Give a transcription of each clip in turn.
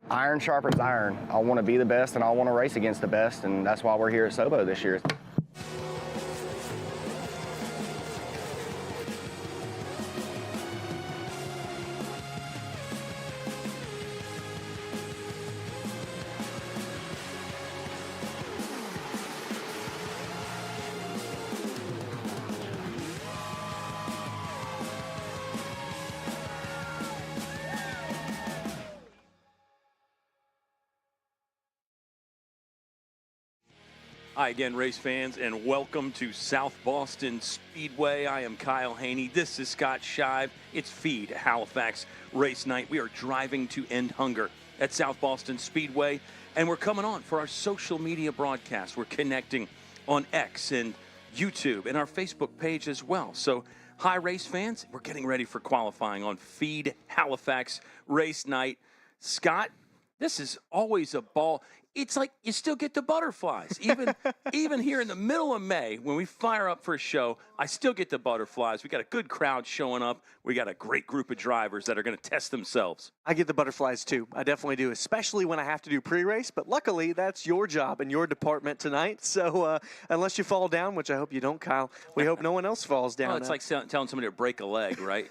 Iron sharpens iron. I want to be the best, and I want to race against the best, and that's why we're here at SOBO this year. Hi again, race fans, and welcome to South Boston Speedway. I am Kyle Haney. This is Scott Shive. It's Feed Halifax Race Night. We are driving to end hunger at South Boston Speedway, and we're coming on for our social media broadcast. We're connecting on X and YouTube and our Facebook page as well. So, hi, race fans. We're getting ready for qualifying on Feed Halifax Race Night. Scott, this is always a ball. It's like you still get the butterflies. Even here in the middle of May, when we fire up for a show, I still get the butterflies. We got a good crowd showing up. We got a great group of drivers that are going to test themselves. I get the butterflies too. I definitely do, especially when I have to do pre-race. But luckily, that's your job and your department tonight. So unless you fall down, which I hope you don't, Kyle, we hope no one else falls down. Oh, it's like telling somebody to break a leg, right?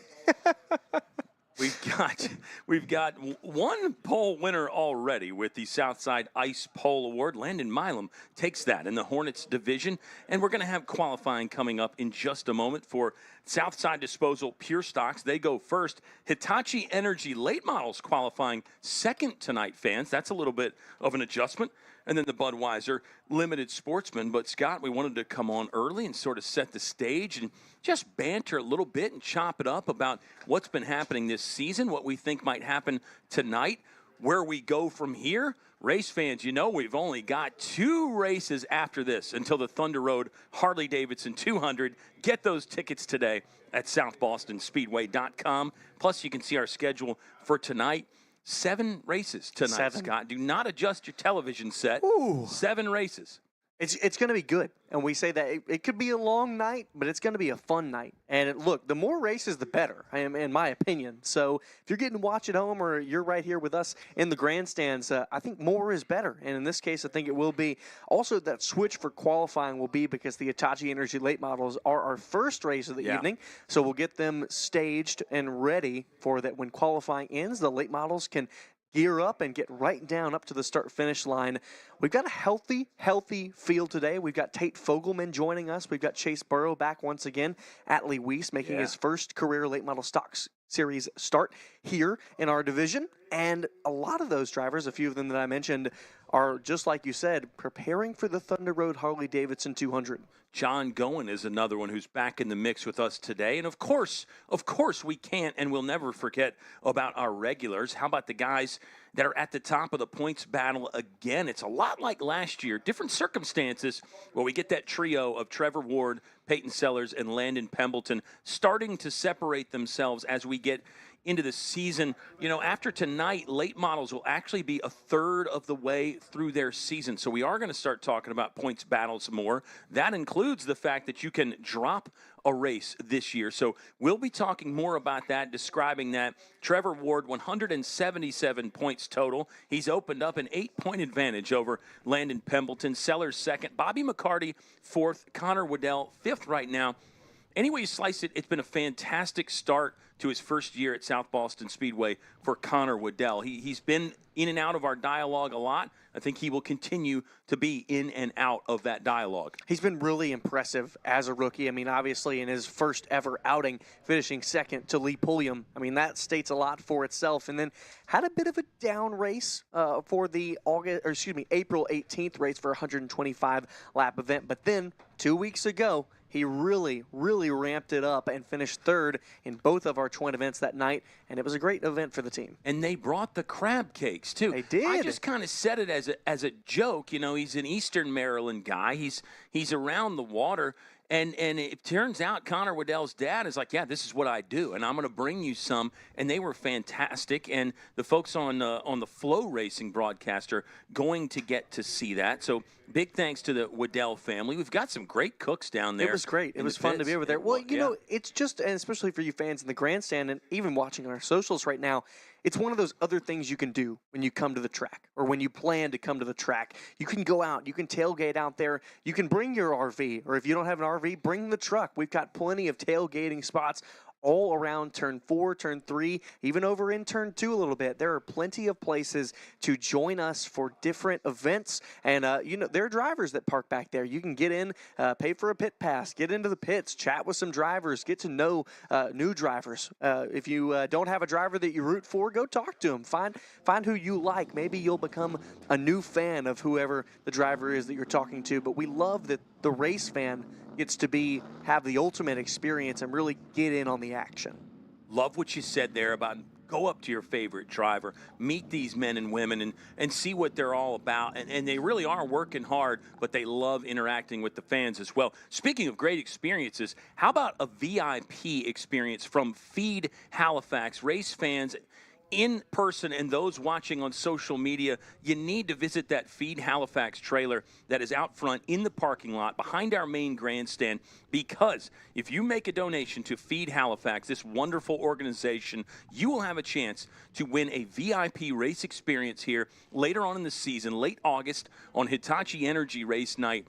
We've got one pole winner already with the Southside Ice Pole Award. Landon Milam takes that in the Hornets division, and we're going to have qualifying coming up in just a moment for Southside Disposal Pure Stocks. They go first. Hitachi Energy Late Models qualifying second tonight, fans. That's a little bit of an adjustment. And then the Budweiser Limited Sportsman. But, Scott, we wanted to come on early and sort of set the stage and just banter a little bit and chop it up about what's been happening this season, what we think might happen tonight, where we go from here. Race fans, you know we've only got 2 races after this until the Thunder Road Harley-Davidson 200. Get those tickets today at southbostonspeedway.com. Plus, you can see our schedule for tonight. 7 races tonight, Scott. Do not adjust your television set. Ooh. 7 races. It's going to be good. And we say that it could be a long night, but it's going to be a fun night. And look, the more races, the better, in my opinion. So if you're getting to watch at home or you're right here with us in the grandstands, I think more is better. And in this case, I think it will be. Also, that switch for qualifying will be because the Hitachi Energy Late Models are our first race of the evening. So we'll get them staged and ready for that. When qualifying ends, the late models can gear up and get right down up to the start-finish line. We've got a healthy field today. We've got Tate Fogelman joining us. We've got Chase Burrow back once again. Atlee Weiss making his first career late model stocks series start here in our division. And a lot of those drivers, a few of them that I mentioned, are, just like you said, preparing for the Thunder Road Harley-Davidson 200. John Goen is another one who's back in the mix with us today. And of course, we can't and we'll never forget about our regulars. How about the guys that are at the top of the points battle again? It's a lot like last year. Different circumstances where we get that trio of Trevor Ward, Peyton Sellers, and Landon Pembleton starting to separate themselves as we get into the season. You know, after tonight, late models will actually be a third of the way through their season. So we are going to start talking about points battles more. That includes the fact that you can drop a race this year. So we'll be talking more about that, describing that. Trevor Ward, 177 points total. He's opened up an 8-point advantage over Landon Pembleton. Sellers second. Bobby McCarty fourth. Connor Waddell fifth right now. Any way you slice it, it's been a fantastic start to his first year at South Boston Speedway for Connor Waddell. He's been in and out of our dialogue a lot. I think he will continue to be in and out of that dialogue. He's been really impressive as a rookie. I mean, obviously in his first ever outing, finishing second to Lee Pulliam. I mean, that states a lot for itself. And then had a bit of a down race for the April 18th race for a 125 lap event. But then 2 weeks ago, he really ramped it up and finished third in both of our twin events that night, and it was a great event for the team. And they brought the crab cakes, too. They did. I just kind of said it as a joke. You know, he's an Eastern Maryland guy. He's around the water. And it turns out Connor Waddell's dad is like, yeah, this is what I do, and I'm going to bring you some. And they were fantastic. And the folks on the FloRacing broadcast are going to get to see that. So big thanks to the Waddell family. We've got some great cooks down there. It was great. It was fun to be over there. Well, you know, it's just, and especially for you fans in the grandstand and even watching on our socials right now, it's one of those other things you can do when you come to the track or when you plan to come to the track. You can go out, you can tailgate out there, you can bring your RV, or if you don't have an RV, bring the truck. We've got plenty of tailgating spots all around turn 4, turn 3, even over in turn 2 a little bit. There are plenty of places to join us for different events. And, there are drivers that park back there. You can get in, pay for a pit pass, get into the pits, chat with some drivers, get to know new drivers. If you don't have a driver that you root for, go talk to them. Find who you like. Maybe you'll become a new fan of whoever the driver is that you're talking to. But we love that the race fan gets to have the ultimate experience and really get in on the action. Love what you said there about go up to your favorite driver, meet these men and women, and see what they're all about. And they really are working hard, but they love interacting with the fans as well. Speaking of great experiences, how about a VIP experience from Feed Halifax? Race fans in person and those watching on social media, you need to visit that Feed Halifax trailer that is out front in the parking lot behind our main grandstand, because if you make a donation to Feed Halifax, this wonderful organization, you will have a chance to win a VIP race experience here later on in the season, late August, on Hitachi Energy Race Night.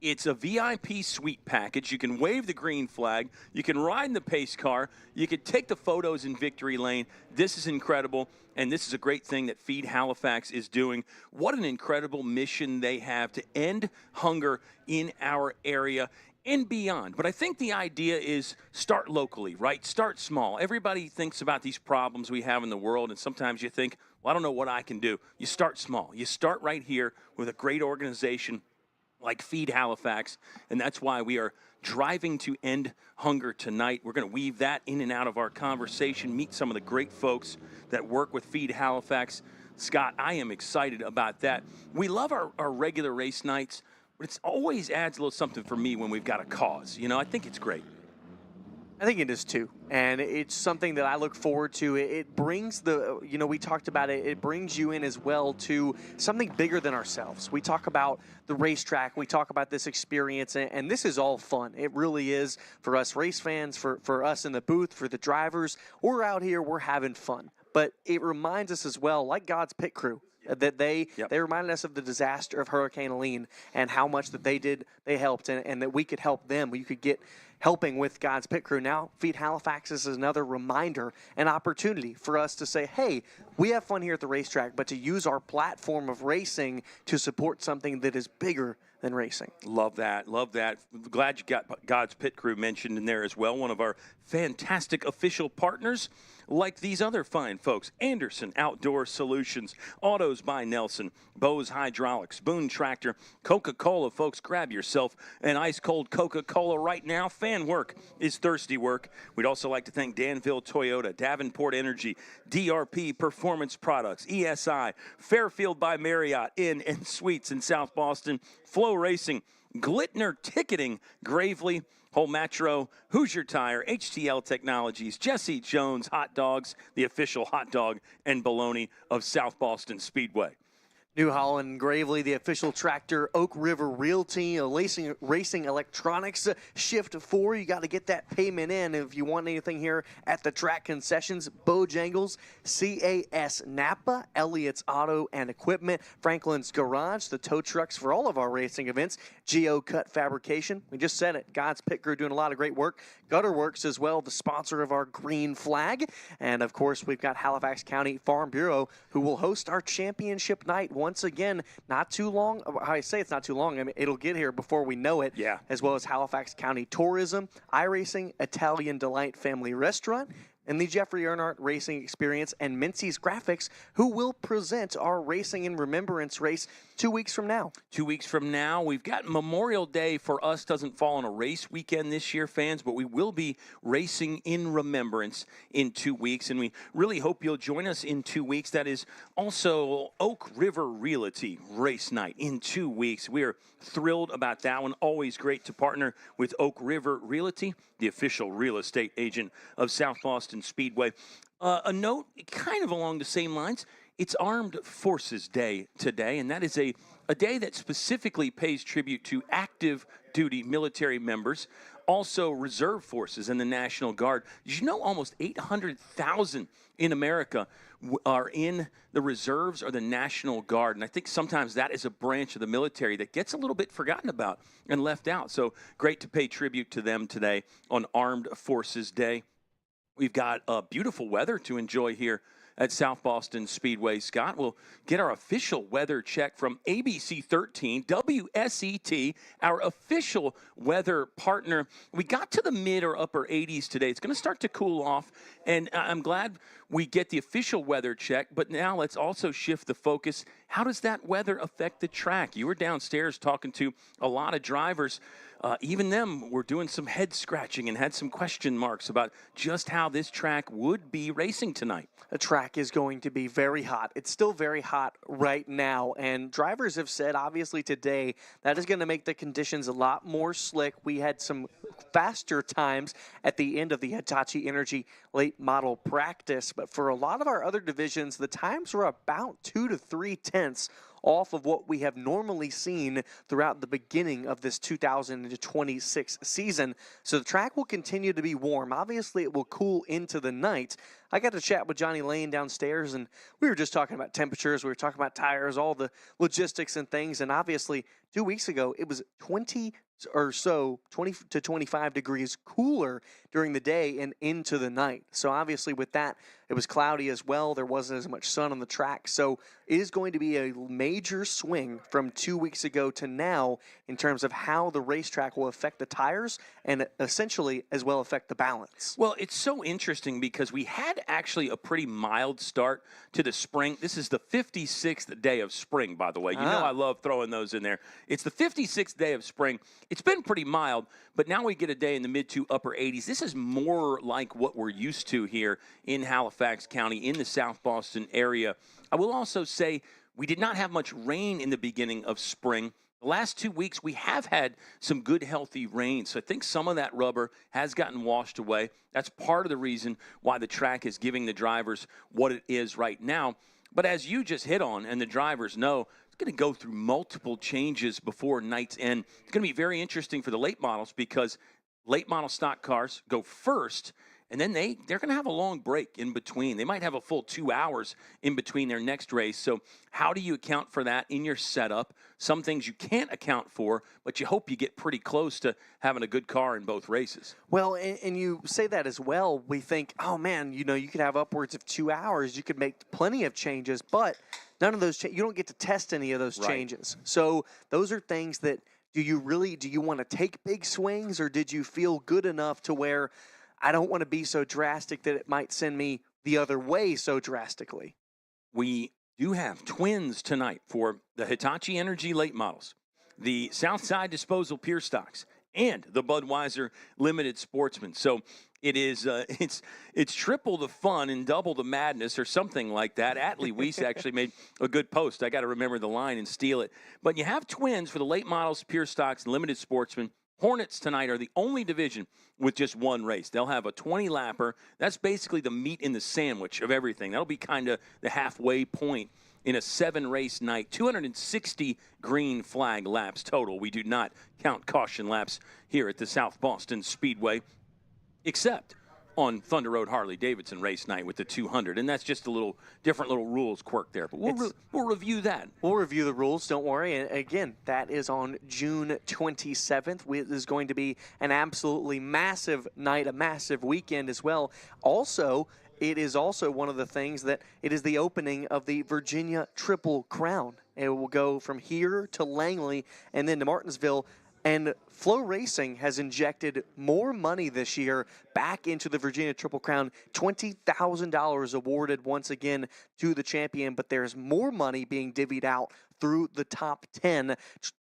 It's a VIP suite package. You can wave the green flag. You can ride in the pace car. You can take the photos in Victory Lane. This is incredible, and this is a great thing that Feed Halifax is doing. What an incredible mission they have to end hunger in our area and beyond. But I think the idea is start locally, right? Start small. Everybody thinks about these problems we have in the world, and sometimes you think, well, I don't know what I can do. You start small. You start right here with a great organization like Feed Halifax, and that's why we are driving to end hunger tonight. We're going to weave that in and out of our conversation, meet some of the great folks that work with Feed Halifax. Scott, I am excited about that. We love our regular race nights, but it always adds a little something for me when we've got a cause. I think it's great. I think it is too, and it's something that I look forward to. It brings we talked about it, it brings you in as well to something bigger than ourselves. We talk about the racetrack, we talk about this experience, and this is all fun. It really is for us race fans, for us in the booth, for the drivers. We're out here, we're having fun. But it reminds us as well, like God's pit crew, that they reminded us of the disaster of Hurricane Helene and how much that they helped, and that we could help them. You could get helping with God's pit crew. Now, Feed Halifax is another reminder, an opportunity for us to say, hey, we have fun here at the racetrack, but to use our platform of racing to support something that is bigger than racing. Love that. Love that. Glad you got God's Pit Crew mentioned in there as well. One of our fantastic official partners, like these other fine folks: Anderson Outdoor Solutions, Autos by Nelson, Bose Hydraulics, Boone Tractor, Coca-Cola. Folks, grab yourself an ice-cold Coca-Cola right now. Fan work is thirsty work. We'd also like to thank Danville Toyota, Davenport Energy, DRP Performance Products, ESI, Fairfield by Marriott Inn and Suites in South Boston, FloRacing, Glittner Ticketing, Gravely, Whole Metro, Hoosier Tire, HTL Technologies, Jesse Jones Hot Dogs, the official hot dog and bologna of South Boston Speedway. New Holland Gravely, the official tractor, Oak River Realty, Racing Electronics, Shift 4. You got to get that payment in if you want anything here at the track concessions. Bojangles, CAS Napa, Elliott's Auto and Equipment, Franklin's Garage, the tow trucks for all of our racing events, Geo Cut Fabrication. We just said it. God's Pit Crew doing a lot of great work. Gutter Works as well, the sponsor of our green flag. And, of course, we've got Halifax County Farm Bureau, who will host our championship night once again. Not too long. I say it's not too long. I mean, it'll get here before we know it. Yeah. As well as Halifax County Tourism, iRacing, Italian Delight Family Restaurant, and the Jeffrey Earnhardt Racing Experience and Mincy's Graphics, who will present our Racing in Remembrance race 2 weeks from now. 2 weeks from now, we've got Memorial Day for us. Doesn't fall on a race weekend this year, fans, but we will be racing in remembrance in 2 weeks, and we really hope you'll join us in 2 weeks. That is also Oak River Realty Race Night in 2 weeks. We are thrilled about that one. Always great to partner with Oak River Realty, the official real estate agent of South Boston Speedway. A note kind of along the same lines. It's Armed Forces Day today, and that is a day that specifically pays tribute to active duty military members, also reserve forces and the National Guard. Did you know almost 800,000 in America are in the reserves or the National Guard? And I think sometimes that is a branch of the military that gets a little bit forgotten about and left out. So great to pay tribute to them today on Armed Forces Day. We've got beautiful weather to enjoy here at South Boston Speedway. Scott, we'll get our official weather check from ABC 13, WSET, our official weather partner. We got to the mid or upper 80s today. It's going to start to cool off, and I'm glad we get the official weather check, but now let's also shift the focus. How does that weather affect the track? You were downstairs talking to a lot of drivers. Even them were doing some head scratching and had some question marks about just how this track would be racing tonight. The track is going to be very hot. It's still very hot right now, and drivers have said, obviously today, that is going to make the conditions a lot more slick. We had some faster times at the end of the Hitachi Energy late model practice, but for a lot of our other divisions, the times were about 2 to 3 tenths off of what we have normally seen throughout the beginning of this 2026 season. So the track will continue to be warm. Obviously, it will cool into the night. I got to chat with Johnny Lane downstairs, and we were just talking about temperatures. We were talking about tires, all the logistics and things. And obviously, 2 weeks ago, it was 20 to 25 degrees cooler during the day and into the night. So obviously with that, it was cloudy as well. There wasn't as much sun on the track. So it is going to be a major swing from 2 weeks ago to now in terms of how the racetrack will affect the tires and essentially as well affect the balance. Well, it's so interesting because we had actually a pretty mild start to the spring. This is the 56th day of spring, by the way. You know I love throwing those in there. It's the 56th day of spring. It's been pretty mild, but now we get a day in the mid to upper 80s. This is more like what we're used to here in Halifax County, in the South Boston area. I will also say we did not have much rain in the beginning of spring. The last 2 weeks, we have had some good, healthy rain. So I think some of that rubber has gotten washed away. That's part of the reason why the track is giving the drivers what it is right now. But as you just hit on, and the drivers know, it's going to go through multiple changes before night's end. It's going to be very interesting for the late models because late model stock cars go first, and then they're going to have a long break in between. They might have a full 2 hours in between their next race. So how do you account for that in your setup? Some things you can't account for, but you hope you get pretty close to having a good car in both races. Well, and you say that as well. We think, oh, man, you could have upwards of 2 hours. You could make plenty of changes, but none of those you don't get to test any of those changes. So those are things that do you want to take big swings, or did you feel good enough to where I don't want to be so drastic that it might send me the other way so drastically? We do have twins tonight for the Hitachi Energy late models, the Southside Disposal Pure Stocks, and the Budweiser Limited Sportsman. So it is it's triple the fun and double the madness, or something like that. Atlee Weiss actually made a good post. I got to remember the line and steal it. But you have twins for the late models, Pure Stocks, and Limited Sportsman. Hornets tonight are the only division with just one race. They'll have a 20-lapper. That's basically the meat in the sandwich of everything. That'll be kind of the halfway point in a 7-race night. 260 green flag laps total. We do not count caution laps here at the South Boston Speedway, except on Thunder Road Harley-Davidson race night with the 200, and that's just a little different little rules quirk there. But we'll review that. We'll review the rules, don't worry. And again, that is on June 27th. It is going to be an absolutely massive night, a massive weekend as well. Also, it is also one of the things that it is the opening of the Virginia Triple Crown. It will go from here to Langley and then to Martinsville. And FloRacing has injected more money this year back into the Virginia Triple Crown, $20,000 awarded once again to the champion, but there's more money being divvied out through the top 10,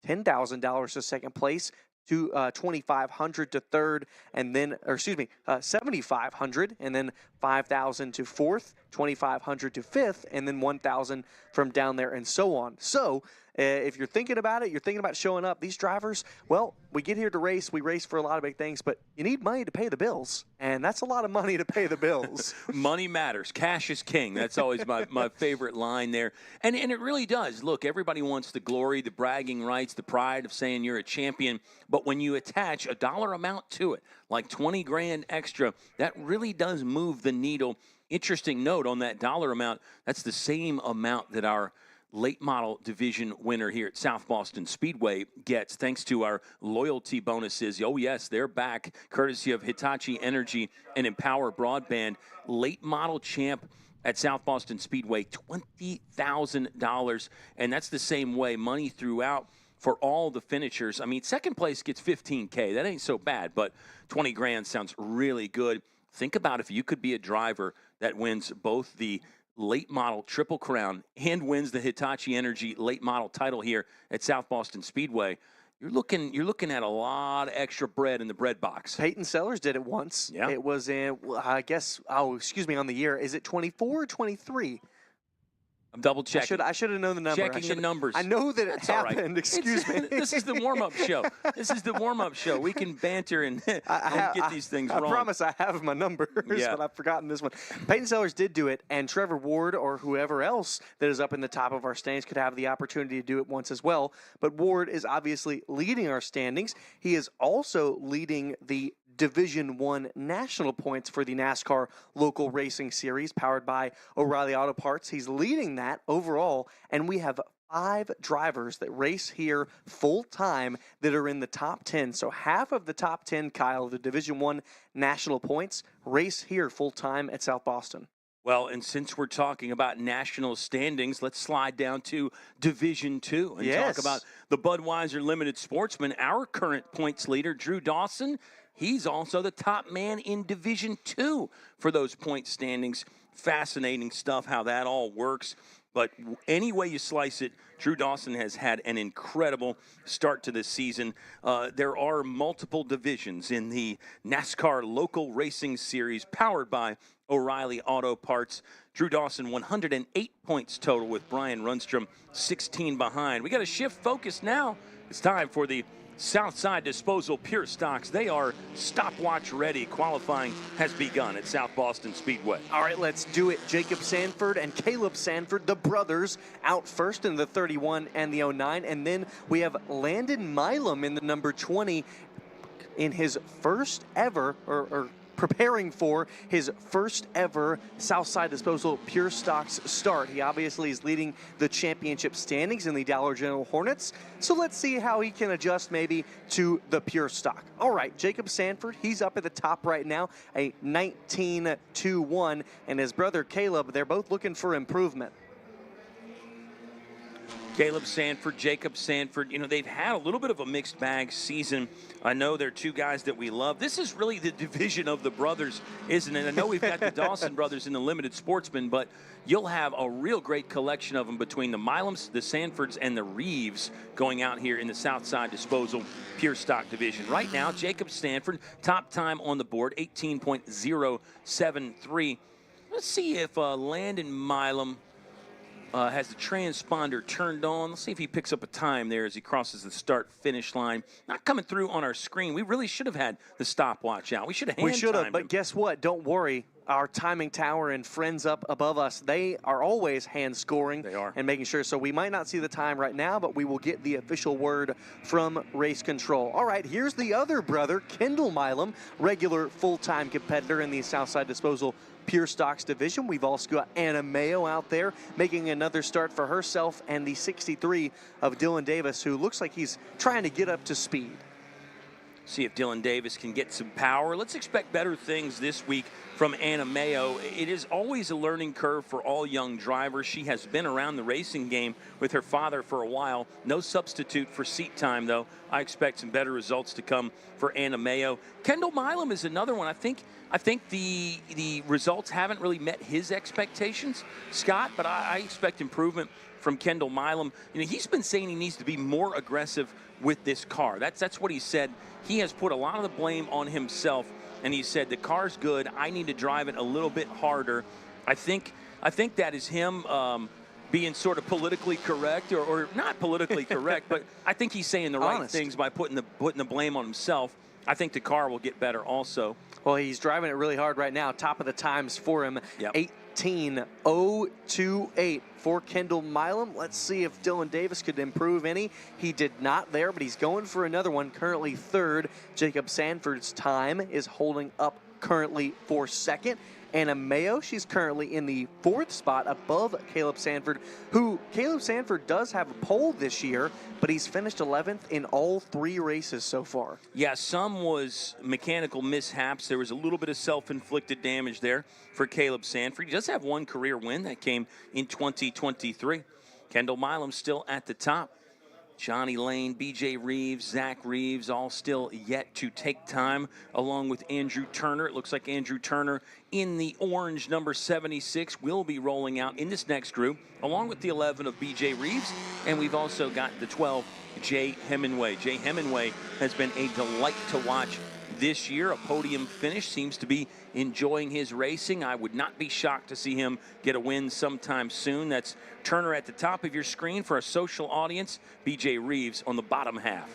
$10,000 to second place, to $2,500 to third, and then, $7,500, and then $5,000 to fourth, $2,500 to fifth, and then $1,000 from down there, and so on. So if you're thinking about it, you're thinking about showing up, these drivers, well, we get here to race. We race for a lot of big things, but you need money to pay the bills, and that's a lot of money to pay the bills. Money matters. Cash is king. That's always my favorite line there. And it really does. Look, everybody wants the glory, the bragging rights, the pride of saying you're a champion. But when you attach a dollar amount to it, like 20 grand extra, that really does move the needle. Interesting note on that dollar amount, that's the same amount that our late model division winner here at South Boston Speedway gets, thanks to our loyalty bonuses. Oh, yes, they're back, courtesy of Hitachi Energy and Empower Broadband. Late model champ at South Boston Speedway, $20,000. And that's the same way, money throughout for all the finishers. I mean, second place gets $15K. That ain't so bad, but 20 grand sounds really good. Think about if you could be a driver that wins both the late model Triple Crown and wins the Hitachi Energy late model title here at South Boston Speedway. You're looking at a lot of extra bread in the bread box. Peyton Sellers did it once. Yeah. It was in, I guess, on the year. Is it 24 or 23? I'm double checking. I should have known the number. Checking the numbers. I know that it That's all right. happened. Excuse me. This is the warm-up show. This is the warm-up show. We can banter and don't get these things wrong. I promise I have my numbers, Yeah. but I've forgotten this one. Peyton Sellers did do it, and Trevor Ward or whoever else that is up in the top of our standings could have the opportunity to do it once as well. But Ward is obviously leading our standings. He is also leading the Division I national points for the NASCAR Local Racing Series powered by O'Reilly Auto Parts. He's leading that overall, and we have 5 drivers that race here full-time that are in the top 10. So half of the top 10, Kyle, the Division I national points, race here full-time at South Boston. Well, and since we're talking about national standings, let's slide down to Division II and Yes. talk about the Budweiser Limited Sportsman. Our current points leader, Drew Dawson, he's also the top man in Division II for those point standings. Fascinating stuff, how that all works. But any way you slice it, Drew Dawson has had an incredible start to this season. There are multiple divisions in the NASCAR Local Racing Series powered by O'Reilly Auto Parts. Drew Dawson, 108 points total with Brian Rundstrom, 16 behind. We got to shift focus now. It's time for the Southside Disposal Pure Stocks. They are stopwatch ready. Qualifying has begun at South Boston Speedway. All right, let's do it. Jacob Sanford and Caleb Sanford, the brothers, out first in the 31 and the 09. And then we have Landon Milam in the number 20 in his first ever, or preparing for his first ever Southside Disposal Pure Stocks start. He obviously is leading the championship standings in the Dollar General Hornets. So let's see how he can adjust maybe to the Pure Stock. All right, Jacob Sanford, he's up at the top right now, a 19-2-1, and his brother Caleb, they're both looking for improvement. Caleb Sanford, Jacob Sanford, they've had a little bit of a mixed bag season. I know they're two guys that we love. This is really the division of the brothers, isn't it? I know we've got the Dawson brothers in the Limited Sportsman, but you'll have a real great collection of them between the Milams, the Sanfords, and the Reeves going out here in the Southside Disposal Pure Stock division. Right now, Jacob Sanford, top time on the board, 18.073. Let's see if Landon Milam has the transponder turned on. Let's see if he picks up a time there as he crosses the start-finish line. Not coming through on our screen. We really should have had the stopwatch out. We should have hand-timed but him. guess what? Don't worry. Our timing tower and friends up above us, they are always hand scoring. They are. And making sure. So we might not see the time right now, but we will get the official word from Race Control. All right, here's the other brother, Kendall Milam, regular full-time competitor in the Southside Disposal Pure Stocks division. We've also got Anna Mayo out there making another start for herself, and the 63 of Dylan Davis, who looks like he's trying to get up to speed. See if Dylan Davis can get some power. Let's expect better things this week from Anna Mayo. It is always a learning curve for all young drivers. She has been around the racing game with her father for a while. No substitute for seat time, though. I expect some better results to come for Anna Mayo. Kendall Milam is another one. I think the results haven't really met his expectations, Scott, but I expect improvement from Kendall Milam. He's been saying he needs to be more aggressive with this car. That's what he said. He has put a lot of the blame on himself, and he said the car's good. I need to drive it a little bit harder. I think that is him being sort of politically correct, or not politically correct, but I think he's saying the right Honest. things by putting the blame on himself. I think the car will get better also. Well, he's driving it really hard right now. Top of the times for him, Yep. 18.028 for Kendall Milam. Let's see if Dylan Davis could improve any. He did not there, but he's going for another one. Currently third. Jacob Sanford's time is holding up currently for second. Anna Mayo, she's currently in the fourth spot above Caleb Sanford, who Caleb Sanford does have a pole this year, but he's finished 11th in all 3 races so far. Yeah, some was mechanical mishaps. There was a little bit of self-inflicted damage there for Caleb Sanford. He does have one career win that came in 2023. Kendall Milam still at the top. Johnny Lane, BJ Reeves, Zach Reeves, all still yet to take time, along with Andrew Turner. It looks like Andrew Turner in the orange number 76 will be rolling out in this next group, along with the 11 of BJ Reeves. And we've also got the 12, Jay Hemingway. Jay Hemingway has been a delight to watch this year. A podium finish, seems to be enjoying his racing. I would not be shocked to see him get a win sometime soon. That's Turner at the top of your screen for a social audience. BJ Reeves on the bottom half.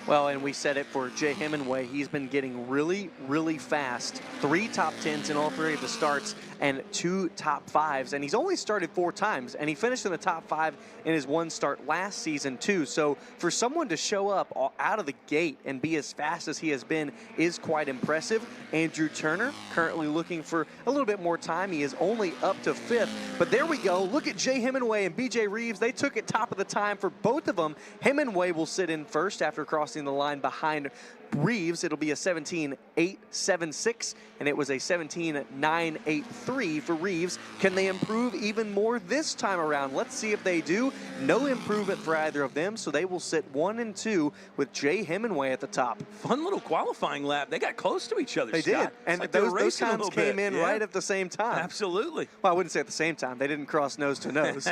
Well, and we said it for Jay Hemingway. He's been getting really, really fast. 3 top 10s in all 3 of the starts and 2 top 5s. And he's only started 4 times, and he finished in the top 5 in his 1 start last season, too. So for someone to show up out of the gate and be as fast as he has been is quite impressive. Andrew Turner currently looking for a little bit more time. He is only up to 5th. But there we go. Look at Jay Hemingway and BJ Reeves. They took it top of the time for both of them. Hemingway will sit in first after crossing the line behind Reeves. It'll be a 17.876, and it was a 17.983 for Reeves. Can they improve even more this time around? Let's see if they do. No improvement for either of them, so they will sit 1 and 2 with Jay Hemingway at the top. Fun little qualifying lap. They got close to each other, They Scott. did, It's and like they were those racing a times little came bit. in Yeah. right at the same time. Absolutely. Well, I wouldn't say at the same time. They didn't cross nose to nose.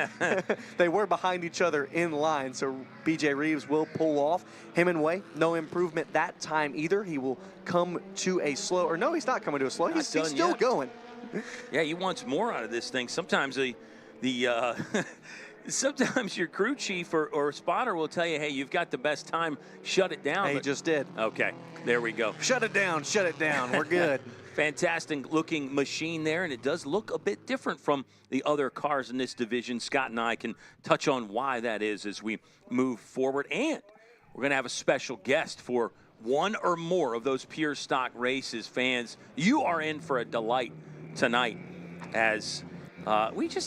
They were behind each other in line, so BJ Reeves will pull off. Hemingway, no improvement that time either. He will come to a slow, or no, he's not coming to a slow. He's still yet. going. Yeah, he wants more out of this thing. Sometimes sometimes your crew chief or spotter will tell you, hey, you've got the best time, shut it down. He just did. Okay, there we go. Shut it down, we're good. Fantastic looking machine there, and it does look a bit different from the other cars in this division. Scott and I can touch on why that is as we move forward. And we're going to have a special guest for one or more of those pure stock races. Fans, you are in for a delight tonight, as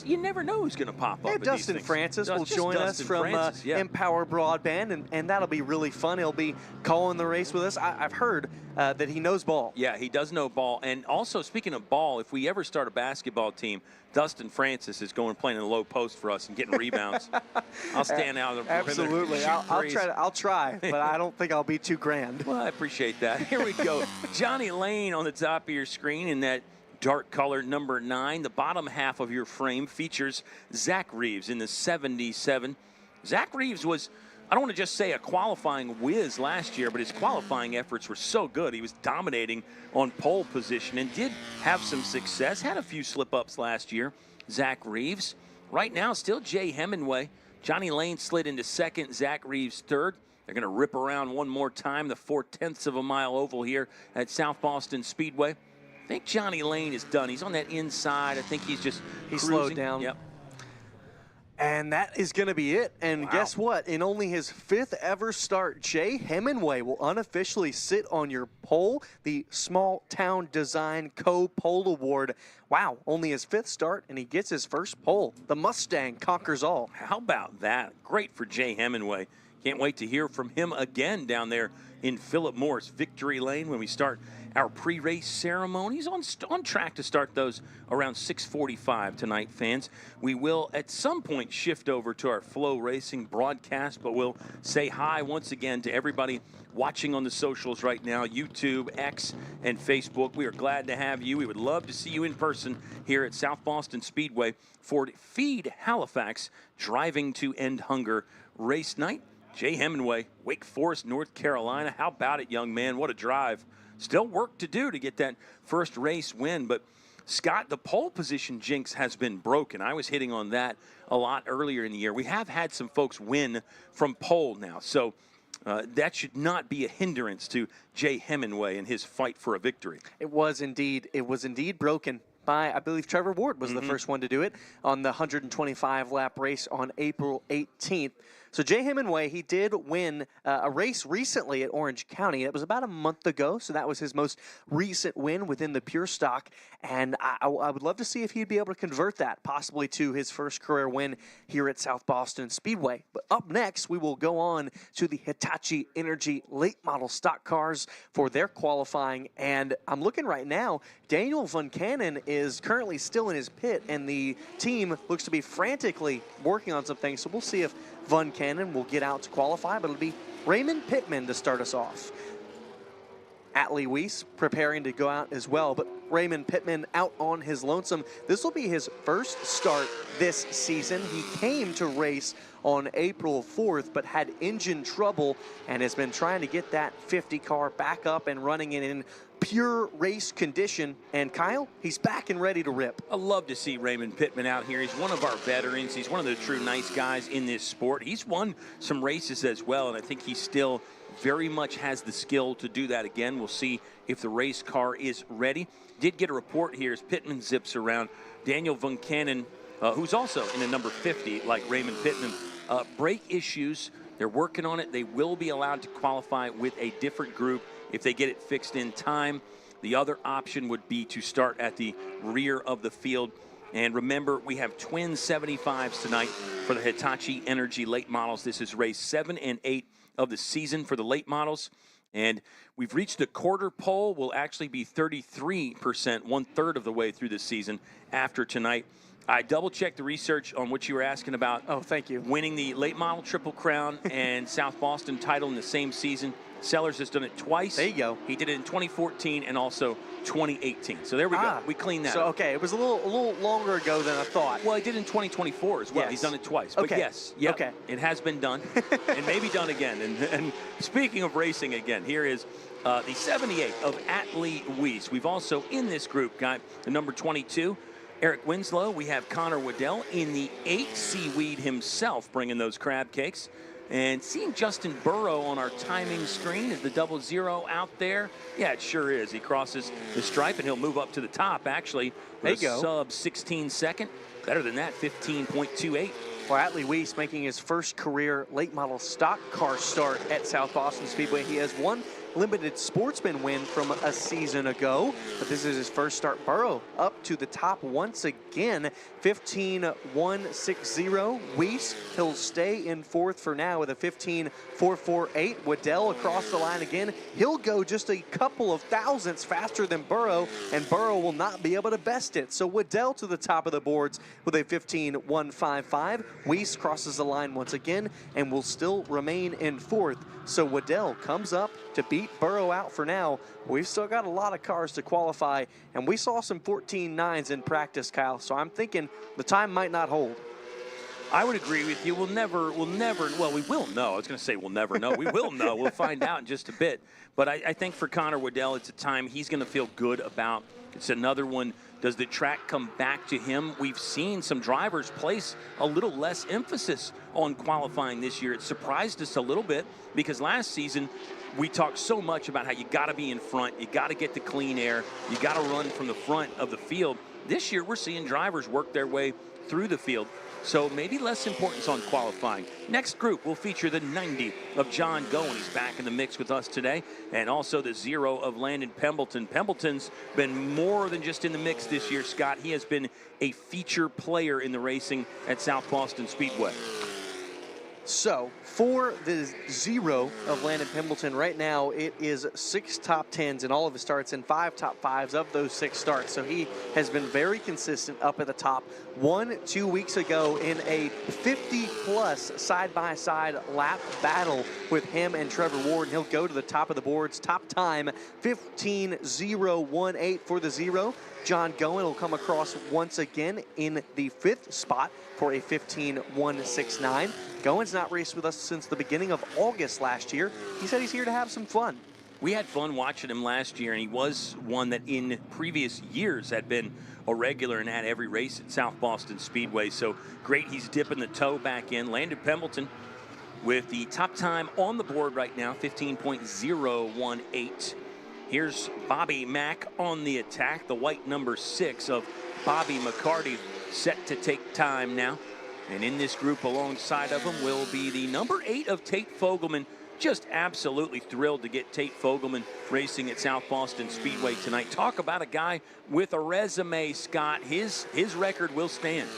you never know who's going to pop up. Yeah, at Dustin these things. Francis will Just join us Dustin from Francis, yeah. Empower Broadband, and that'll be really fun. He'll be calling the race with us. I've heard that he knows ball. Yeah, he does know ball. And also, speaking of ball, if we ever start a basketball team, Dustin Francis is going playing in the low post for us and getting rebounds. I'll stand out of the perimeter. Absolutely. I'll try, but I don't think I'll be too grand. Well, I appreciate that. Here we go. Johnny Lane on the top of your screen in that dark color number 9. The bottom half of your frame features Zach Reeves in the 77. Zach Reeves was, I don't want to just say a qualifying whiz last year, but his qualifying efforts were so good. He was dominating on pole position and did have some success. Had a few slip-ups last year. Zach Reeves. Right now, still Jay Hemingway. Johnny Lane slid into second. Zach Reeves third. They're going to rip around one more time, the 4/10 of a mile oval here at South Boston Speedway. I think Johnny Lane is done. He's on that inside. I think he's cruising. Slowed down. Yep. And that is going to be it. And guess what? In only his 5th ever start, Jay Hemingway will unofficially sit on your pole, the Small Town Design Co-Pole Award. Wow, only his 5th start, and he gets his first pole. The Mustang conquers all. How about that? Great for Jay Hemingway. Can't wait to hear from him again down there in Philip Morris Victory Lane when we start our pre-race ceremonies. On track to start those around 6:45 tonight, fans. We will at some point shift over to our FloRacing broadcast, but we'll say hi once again to everybody watching on the socials right now, YouTube, X, and Facebook. We are glad to have you. We would love to see you in person here at South Boston Speedway for Feed Halifax Driving to End Hunger race night. Jay Hemingway, Wake Forest, North Carolina. How about it, young man? What a drive. Still work to do to get that first race win, but Scott, the pole position jinx has been broken. I was hitting on that a lot earlier in the year. We have had some folks win from pole now, so that should not be a hindrance to Jay Hemingway in his fight for a victory. It was indeed broken by, I believe, Trevor Ward was the first one to do it on the 125-lap race on April 18th. So Jay Hemingway, he did win a race recently at Orange County. It was about a month ago, so that was his most recent win within the Pure Stock. And I would love to see if he'd be able to convert that possibly to his first career win here at South Boston Speedway. But up next, we will go on to the Hitachi Energy late model stock cars for their qualifying. And I'm looking right now, Daniel Van Cannon is currently still in his pit, and the team looks to be frantically working on some things. So we'll see if Van Cannon will get out to qualify, but it'll be Raymond Pittman to start us off. Atlee Weiss preparing to go out as well, but Raymond Pittman out on his lonesome. This will be his first start this season. He came to race on April 4th, but had engine trouble and has been trying to get that 50 car back up and running it in pure race condition. And Kyle, he's back and ready to rip. I love to see Raymond Pittman out here. He's one of our veterans. He's one of the true nice guys in this sport. He's won some races as well, and I think he still very much has the skill to do that again. We'll see if the race car is ready. Did get a report here as Pittman zips around. Daniel Van Cannon, who's also in the number 50, like Raymond Pittman, brake issues. They're working on it. They will be allowed to qualify with a different group if they get it fixed in time. The other option would be to start at the rear of the field. And remember, we have twin 75s tonight for the Hitachi Energy late models. This is race 7 and 8 of the season for the late models. And we've reached a quarter pole. We'll actually be 33%, one-third of the way through the season after tonight. I double-checked the research on what you were asking about. Oh, thank you. Winning the late model Triple Crown and South Boston title in the same season. Sellers has done it twice. There you go. He did it in 2014 and also 2018. So there we go. We cleaned that so, up. Okay, it was a little longer ago than I thought. Well, he did it in 2024 as well. Yes. He's done it twice. But okay. yes, yep, okay. It has been done and maybe done again. And speaking of racing again, here is the 78 of Atlee Weiss. We've also in this group got the number 22, Eric Winslow. We have Connor Waddell in the 8, Seaweed himself bringing those crab cakes. And seeing Justin Burrow on our timing screen, is the 00 out there? Yeah, it sure is. He crosses the stripe and he'll move up to the top, actually. There you go. Sub 16 second. Better than that, 15.28. For Atlee Weiss making his first career late model stock car start at South Boston Speedway. He has one limited sportsman win from a season ago, but this is his first start. Burrow up to the top once again, 15.160. Weiss, he'll stay in fourth for now with a 15.448. Waddell across the line again. He'll go just a couple of thousandths faster than Burrow, and Burrow will not be able to best it. So Waddell to the top of the boards with a 15.155. Weiss crosses the line once again and will still remain in fourth. So Waddell comes up to beat Burrow out for now. We've still got a lot of cars to qualify, and we saw some 14.9s in practice, Kyle. So I'm thinking the time might not hold. I would agree with you. We'll never, well, we will know. I was going to say we'll never know. We will know. We'll find out in just a bit. But I think for Connor Waddell, it's a time he's going to feel good about. It's another one. Does the track come back to him? We've seen some drivers place a little less emphasis on qualifying this year. It surprised us a little bit because last season we talked so much about how you got to be in front, you got to get the clean air, you got to run from the front of the field. This year we're seeing drivers work their way through the field. So maybe less importance on qualifying. Next group will feature the 90 of John Gowen. He's back in the mix with us today. And also the 0 of Landon Pembleton. Pembleton's been more than just in the mix this year, Scott. He has been a feature player in the racing at South Boston Speedway. So for the 0 of Landon Pembleton right now, it is 6 top 10s in all of his starts and 5 top 5s of those 6 starts. So he has been very consistent up at the top. 2 weeks ago in a 50-plus side-by-side lap battle with him and Trevor Ward. He'll go to the top of the boards. Top time, 15.018 for the 0. John Gowen will come across once again in the 5th spot for a 15.169. Gowen's not raced with us since the beginning of August last year. He said he's here to have some fun. We had fun watching him last year, and he was one that in previous years had been a regular and had every race at South Boston Speedway. So great, he's dipping the toe back in. Landon Pembleton with the top time on the board right now, 15.018. Here's Bobby Mack on the attack, the white number 6 of Bobby McCarty set to take time now. And in this group alongside of him will be the number 8 of Tate Fogelman. Just absolutely thrilled to get Tate Fogelman racing at South Boston Speedway tonight. Talk about a guy with a resume, Scott. His record will stand.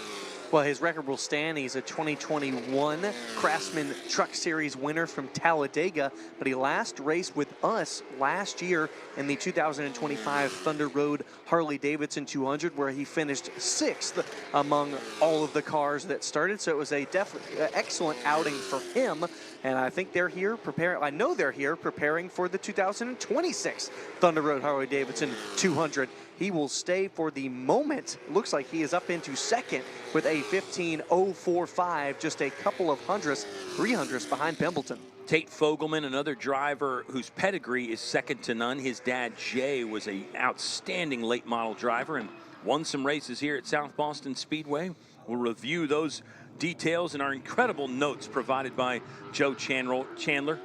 Well, his record will stand. He's a 2021 Craftsman Truck Series winner from Talladega, but he last raced with us last year in the 2025 Thunder Road Harley-Davidson 200, where he finished 6th among all of the cars that started. So it was a definitely excellent outing for him. And I think they're here preparing. I know they're here preparing for the 2026 Thunder Road Harley-Davidson 200. He will stay for the moment. Looks like he is up into second with a 15.045, just a couple of hundredths, 300ths behind Pembleton. Tate Fogelman, another driver whose pedigree is second to none. His dad, Jay, was an outstanding late model driver and won some races here at South Boston Speedway. We'll review those details and our incredible notes provided by Joe Chandler.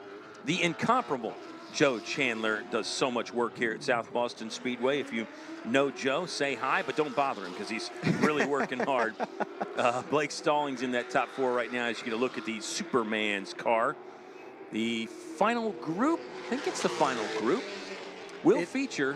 The incomparable Joe Chandler does so much work here at South Boston Speedway. If you know Joe, say hi, but don't bother him because he's really working hard. Blake Stallings in that top 4 right now as you get a look at the Superman's car. The final group, I think it's the final group, will feature.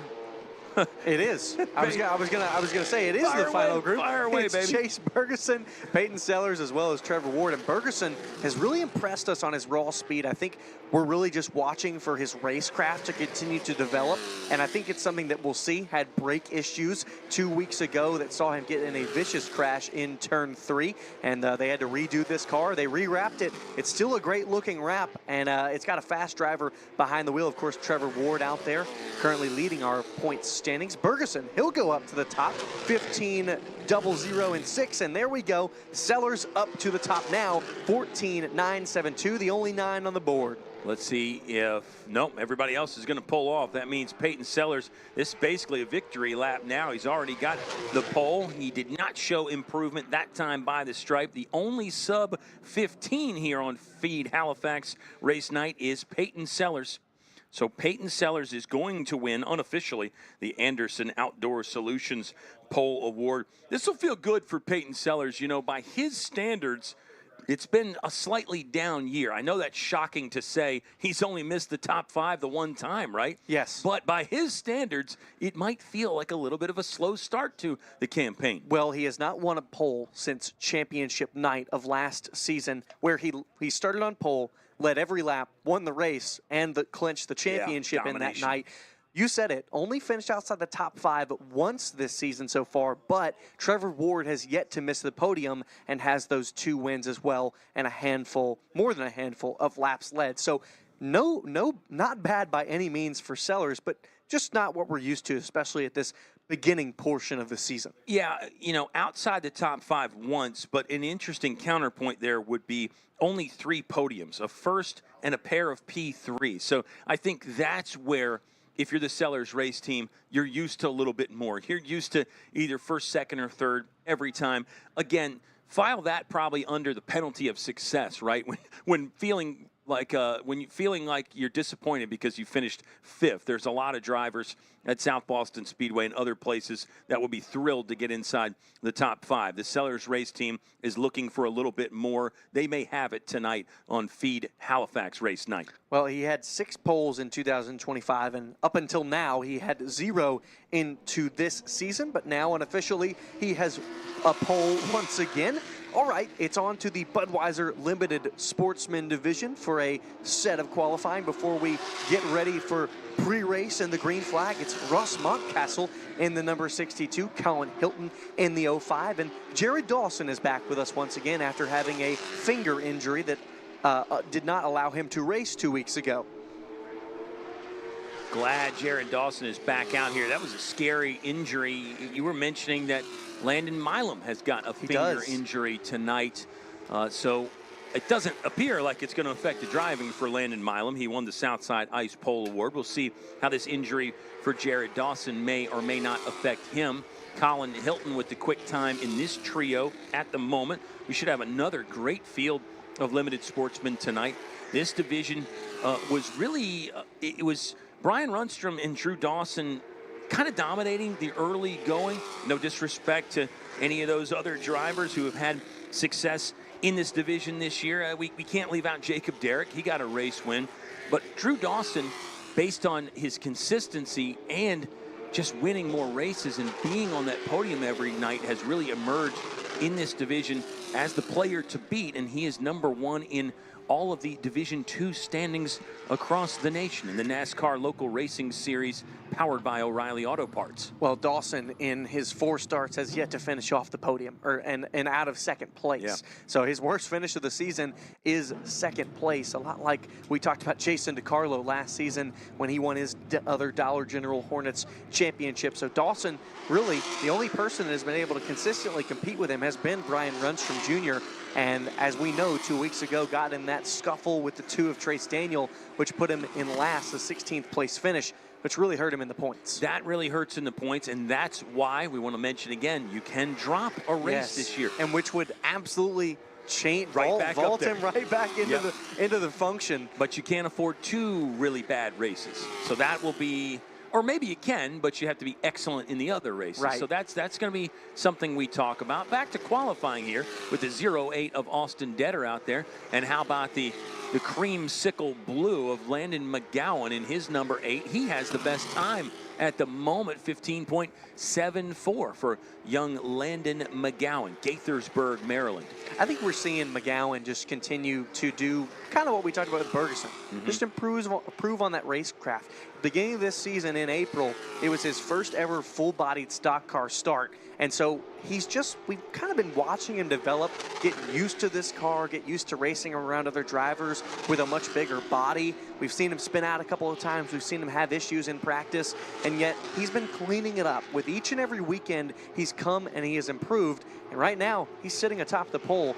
It is. I was gonna say it is the final group. Fire away, it's baby. Chase Bergeson, Peyton Sellers, as well as Trevor Ward. And Bergeson has really impressed us on his raw speed. I think we're really just watching for his racecraft to continue to develop. And I think it's something that we'll see. Had brake issues 2 weeks ago that saw him get in a vicious crash in turn 3. And they had to redo this car. They rewrapped it. It's still a great looking wrap. And it's got a fast driver behind the wheel. Of course, Trevor Ward out there currently leading our points standings. Bergeson, he'll go up to the top, 15.006, and there we go. Sellers up to the top now, 14.972, the only 9 on the board. Let's see if, nope, everybody else is going to pull off. That means Peyton Sellers, this is basically a victory lap now. He's already got the pole. He did not show improvement that time by the stripe. The only sub 15 here on Feed Halifax race night is Peyton Sellers. So Peyton Sellers is going to win, unofficially, the Anderson Outdoor Solutions Pole Award. This will feel good for Peyton Sellers. You know, by his standards, it's been a slightly down year. I know that's shocking to say. He's only missed the top 5 the one time, right? Yes. But by his standards, it might feel like a little bit of a slow start to the campaign. Well, he has not won a pole since championship night of last season, where he started on pole, led every lap, won the race, and clinched the championship in that night. You said it, only finished outside the top 5 once this season so far, but Trevor Ward has yet to miss the podium and has those 2 wins as well and a handful, more than a handful of laps led. So not bad by any means for Sellers, but just not what we're used to, especially at this beginning portion of the season. Yeah, you know, outside the top 5 once, but an interesting counterpoint there would be only 3 podiums, a first and a pair of P3. So I think that's where, if you're the Sellers race team, you're used to a little bit more. You're used to either first, second, or third every time. Again, file that probably under the penalty of success, right? When feeling like you're disappointed because you finished 5th. There's a lot of drivers at South Boston Speedway and other places that will be thrilled to get inside the top 5. The Sellers race team is looking for a little bit more. They may have it tonight on Feed Halifax race night. Well, he had 6 poles in 2025, and up until now, he had 0 into this season, but now unofficially, he has a pole once again. All right, it's on to the Budweiser Limited Sportsman Division for a set of qualifying before we get ready for pre-race and the green flag. It's Russ Montcastle in the number 62, Colin Hilton in the 05, and Jared Dawson is back with us once again after having a finger injury that did not allow him to race 2 weeks ago. Glad Jared Dawson is back out here. That was a scary injury. You were mentioning that Landon Milam has got a finger injury tonight. So it doesn't appear like it's going to affect the driving for Landon Milam. He won the Southside Ice Pole Award. We'll see how this injury for Jared Dawson may or may not affect him. Colin Hilton with the quick time in this trio at the moment. We should have another great field of limited sportsmen tonight. This division was really, it was Brian Rundstrom and Drew Dawson kind of dominating the early going. No disrespect to any of those other drivers who have had success in this division this year. We can't leave out Jacob Derrick. He got a race win. But Drew Dawson, based on his consistency and just winning more races and being on that podium every night, has really emerged in this division as the player to beat. And he is #1 in all of the Division II standings across the nation in the NASCAR Local Racing Series powered by O'Reilly Auto Parts. Well, Dawson in his 4 starts has yet to finish off the podium and out of second place. Yeah. So his worst finish of the season is second place, a lot like we talked about Jason DeCarlo last season when he won his other Dollar General Hornets championship. So Dawson, really the only person that has been able to consistently compete with him has been Brian Rundstrom Jr. And as we know, 2 weeks ago, got in that scuffle with the 2 of Trace Daniel, which put him in last, a 16th place finish, which really hurt him in the points. That really hurts in the points, and that's why we want to mention again, you can drop a race this year. And which would absolutely change, Right vault him right back into the function. But you can't afford 2 really bad races. So that will be, or maybe you can, but you have to be excellent in the other races. Right. So that's going to be something we talk about. Back to qualifying here with the 08 of Austin Detter out there. And how about the creamsicle blue of Landon McGowan in his #8. He has the best time at the moment, 15.74 for young Landon McGowan, Gaithersburg, Maryland. I think we're seeing McGowan just continue to do kind of what we talked about with Bergeson. Just improve on that racecraft. Beginning of this season in April, it was his first ever full-bodied stock car start. And so we've kind of been watching him develop, get used to this car, get used to racing around other drivers with a much bigger body. We've seen him spin out a couple of times. We've seen him have issues in practice. And yet he's been cleaning it up. With each and every weekend, he's come and he has improved. And right now, he's sitting atop the pole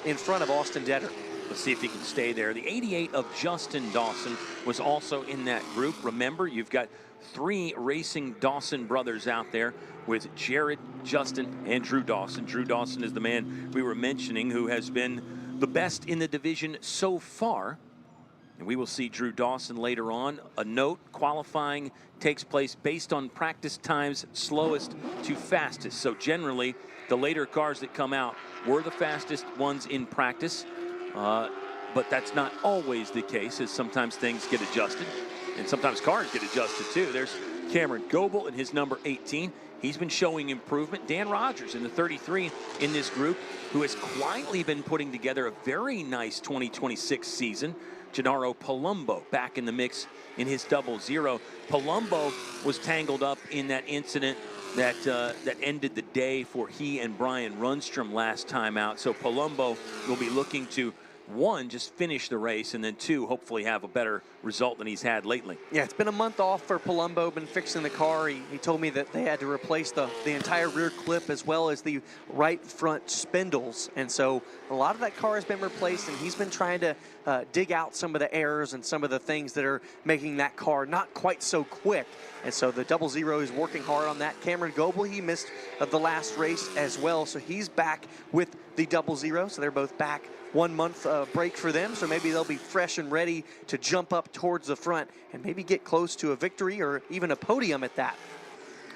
in front of Austin Detter. Let's see if he can stay there. The 88 of Justin Dawson was also in that group. Remember, you've got 3 racing Dawson brothers out there with Jared, Justin, and Drew Dawson. Drew Dawson is the man we were mentioning who has been the best in the division so far. And we will see Drew Dawson later on. A note, qualifying takes place based on practice times, slowest to fastest. So generally, the later cars that come out were the fastest ones in practice. But that's not always the case, as sometimes things get adjusted. And sometimes cars get adjusted too. There's Cameron Goebel in his #18. He's been showing improvement. Dan Rogers in the 33 in this group, who has quietly been putting together a very nice 2026 season. Gennaro Palumbo back in the mix in his 00. Palumbo was tangled up in that incident that ended the day for he and Brian Rundstrom last time out. So Palumbo will be looking to, 1, just finish the race, and then 2, hopefully have a better result than he's had lately. Yeah, it's been a month off for Palumbo, been fixing the car. He told me that they had to replace the entire rear clip as well as the right front spindles. And so a lot of that car has been replaced, and he's been trying to dig out some of the errors and some of the things that are making that car not quite so quick. And so the 00 is working hard on that. Cameron Goebel, he missed the last race as well, so he's back with the 00. So they're both back. 1 month break for them, so maybe they'll be fresh and ready to jump up towards the front and maybe get close to a victory or even a podium at that.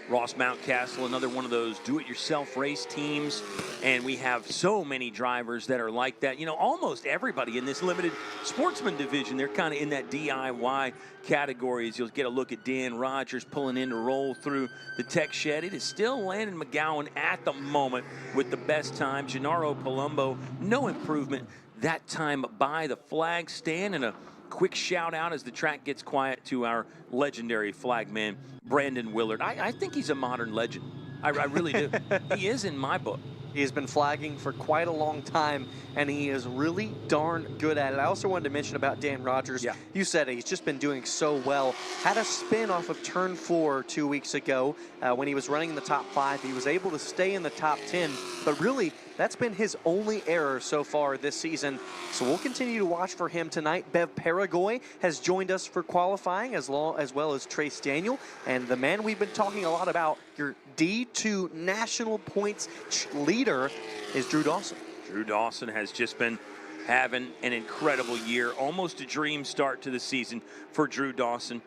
Ross Mountcastle, another one of those do-it-yourself race teams, and we have so many drivers that are like that. You know, almost everybody in this limited sportsman division, they're kind of in that DIY categories. You'll get a look at Dan Rogers pulling in to roll through the tech shed. It is still Landon McGowan at the moment with the best time. Gennaro Palumbo, no improvement that time by the flag stand, and a quick shout out as the track gets quiet to our legendary flagman, Brandon Willard. I think he's a modern legend. I really do. He is in my book. He has been flagging for quite a long time, and he is really darn good at it. I also wanted to mention about Dan Rogers. Yeah. You said it. He's just been doing so well. Had a spin off of turn 4 2 weeks ago when he was running in the top 5. He was able to stay in the top 10, but really That's been his only error so far this season. So we'll continue to watch for him tonight. Bev Paragoy has joined us for qualifying as well as Trace Daniel. And the man we've been talking a lot about, your D2 national points leader, is Drew Dawson. Drew Dawson has just been having an incredible year, almost a dream start to the season for Drew Dawson.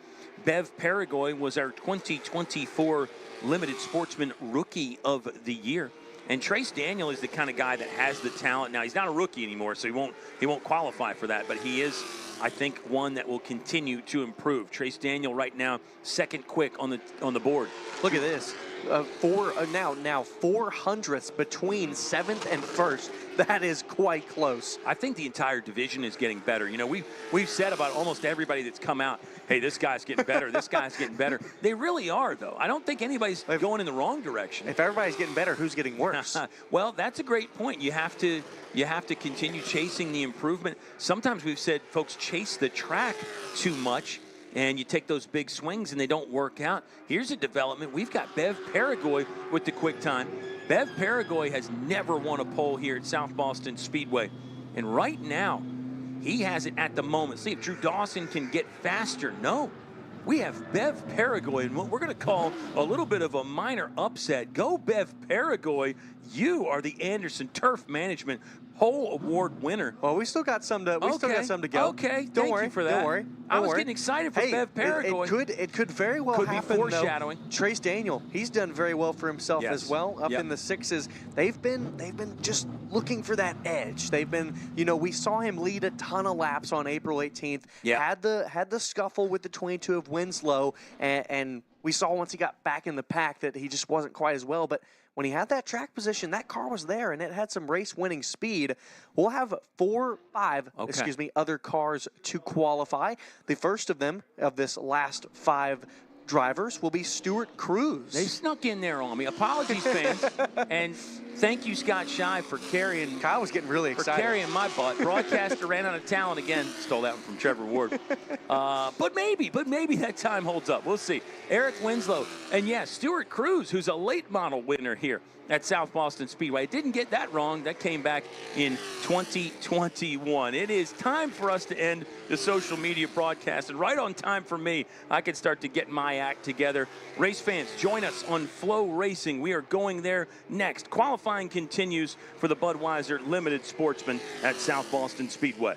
Bev Paragoy was our 2024 Limited Sportsman Rookie of the Year. And Trace Daniel is the kind of guy that has the talent. Now, he's not a rookie anymore, so he won't qualify for that, but he is, I think, one that will continue to improve. Trace Daniel right now, second quick on the board. Look at this. Now 400ths between 7th and 1st. That is quite close. I think the entire division is getting better. You know, we've said about almost everybody that's come out, hey, this guy's getting better, this guy's getting better. They really are, though. I don't think anybody's going in the wrong direction. If everybody's getting better, who's getting worse? Well, that's a great point. You have to continue chasing the improvement. Sometimes we've said folks chase the track too much, and you take those big swings and they don't work out. Here's a development. We've got Bev Paragoy with the quick time. Bev Paragoy has never won a pole here at South Boston Speedway. And right now, he has it at the moment. See if Drew Dawson can get faster. No. We have Bev Paragoy and what we're going to call a little bit of a minor upset. Go Bev Paragoy. You are the Anderson Turf Management Pole Award winner. Well, we still got some to go. Okay, thank you for that. Don't worry. I was getting excited for Bev Paragoy. It could very well happen. Be foreshadowing. Though. Trace Daniel, he's done very well for himself as well. Up in the 6s, they've been just looking for that edge. They've been, we saw him lead a ton of laps on April 18th. Yeah. Had the scuffle with the 22 of Winslow, and we saw once he got back in the pack that he just wasn't quite as well. But when he had that track position, that car was there, and it had some race-winning speed. We'll have five other cars to qualify. The first of them, of this last 5 drivers, will be Stuart Cruz. They snuck in there on me. Apologies, fans. And thank you, Scott Shy, for carrying. Kyle was getting really excited. For carrying my butt. Broadcaster ran out of talent again. Stole that one from Trevor Ward. But maybe that time holds up. We'll see. Eric Winslow. And yes, Stuart Cruz, who's a late model winner here at South Boston Speedway. Didn't get that wrong. That came back in 2021. It is time for us to end the social media broadcast. And right on time for me, I can start to get my act together. Race fans, join us on FloRacing. We are going there next. Qualifying continues for the Budweiser Limited Sportsman at South Boston Speedway.